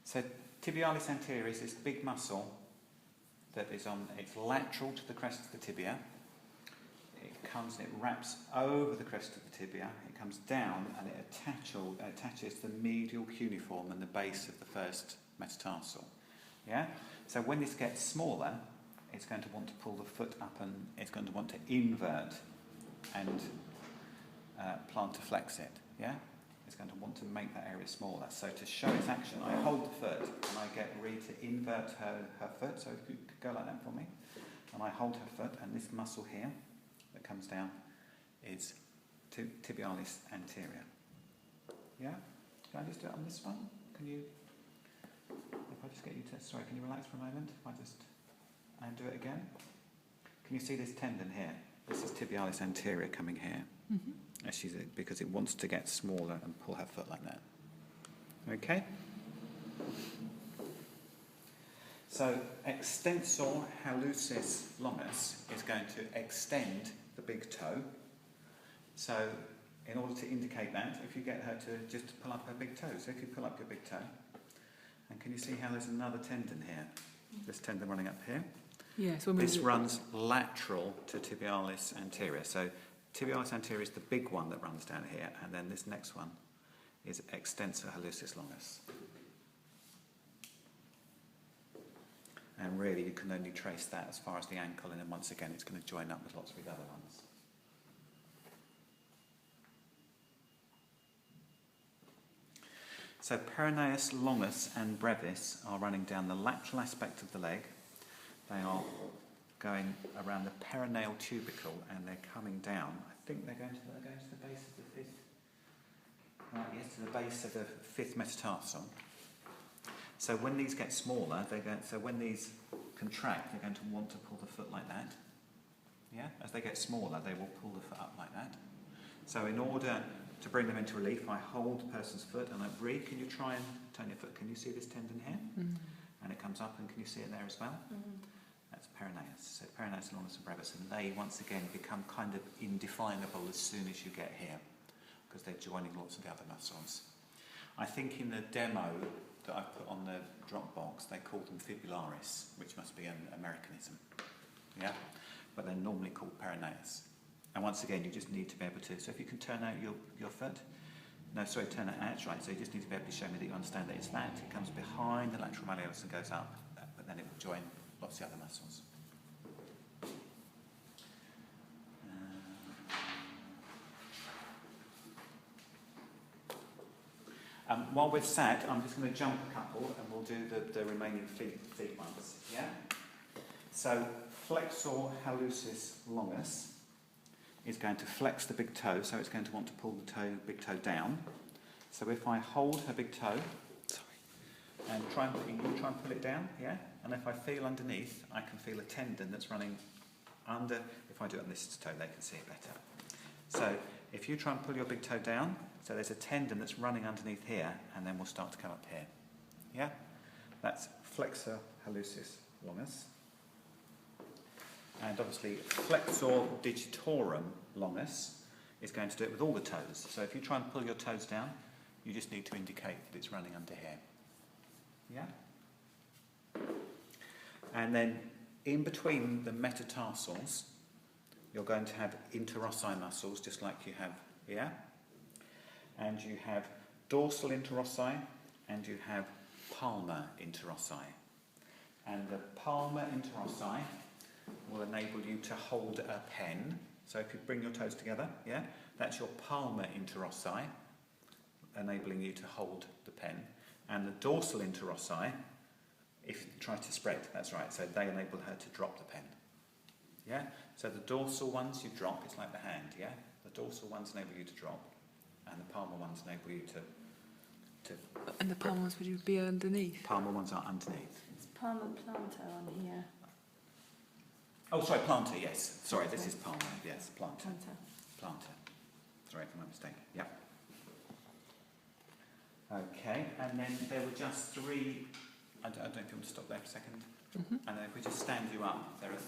So tibialis anterior is this big muscle that is on, it's lateral to the crest of the tibia. It wraps over the crest of the tibia, it comes down and it attaches the medial cuneiform and the base of the first metatarsal. Yeah? So when this gets smaller, it's going to want to pull the foot up and it's going to want to invert and plantar-flex it. Yeah? It's going to want to make that area smaller. So to show its action, I hold the foot and I get Ree to invert her foot. So if you could go like that for me. And I hold her foot and this muscle here that comes down is tibialis anterior. Yeah? Can I just do it on this one? Can you, if I just get you to, sorry, can you relax for a moment? If I just, and do it again? Can you see this tendon here? This is tibialis anterior coming here. Mm-hmm. Because it wants to get smaller and pull her foot like that. Okay? So extensor hallucis longus is going to extend the big toe. So in order to indicate that, if you get her to just pull up her big toe. So if you pull up your big toe, and can you see how there's another tendon here? This tendon running up here. Yes. This runs lateral to tibialis anterior. So tibialis anterior is the big one that runs down here, and then this next one is extensor hallucis longus. And really you can only trace that as far as the ankle, and then once again it's going to join up with lots of the other ones. So peroneus longus and brevis are running down the lateral aspect of the leg. They are going around the peroneal tubercle and they're coming down. I think they're going to the base of the fifth. Right, yes, to the base of the fifth metatarsal. So when these get smaller, so when these contract, they're going to want to pull the foot like that. Yeah, as they get smaller, they will pull the foot up like that. So in order to bring them into relief, I hold the person's foot and I breathe. Can you try and turn your foot? Can you see this tendon here? Mm-hmm. And it comes up, and can you see it there as well? Mm-hmm. That's peroneus. So peroneus longus and brevis, and they once again become kind of indefinable as soon as you get here, because they're joining lots of the other muscles. I think in the demo that I put on the Dropbox, they call them fibularis, which must be an Americanism. Yeah? But they're normally called peroneus. And once again, you just need to be able to, so if you can turn out your foot, turn it out, right, so you just need to be able to show me that you understand that it's that, it comes behind the lateral malleolus and goes up, but then it will join lots of the other muscles. While we're sat, I'm just going to jump a couple and we'll do the remaining feet ones. Yeah? So flexor hallucis longus is going to flex the big toe, so it's going to want to pull the big toe down. So if I hold her big toe, and try and pull it down, yeah? And if I feel underneath, I can feel a tendon that's running under. If I do it on this toe, they can see it better. So if you try and pull your big toe down, so there's a tendon that's running underneath here, and then we'll start to come up here. Yeah? That's flexor hallucis longus. And obviously flexor digitorum longus is going to do it with all the toes. So if you try and pull your toes down, you just need to indicate that it's running under here. Yeah? And then in between the metatarsals, you're going to have interossi muscles, just like you have here. And you have dorsal interossi, and you have palmar interossi. And the palmar interossi will enable you to hold a pen. So if you bring your toes together, yeah, that's your palmar interossi, enabling you to hold the pen. And the dorsal interossi, if you try to spread, that's right, so they enable her to drop the pen. Yeah? So the dorsal ones you drop, it's like the hand, yeah? The dorsal ones enable you to drop, and the palmar ones enable you to And the palmar ones would be underneath? Palmar ones are underneath. It's palmar plantar on here. Oh, sorry, plantar, yes. Sorry, this is palmar, yes, plantar. Plantar. Sorry for my mistake, yeah. Okay, and then there were just three, I don't know if you want to stop there for a second. Mm-hmm. And then if we just stand you up, there are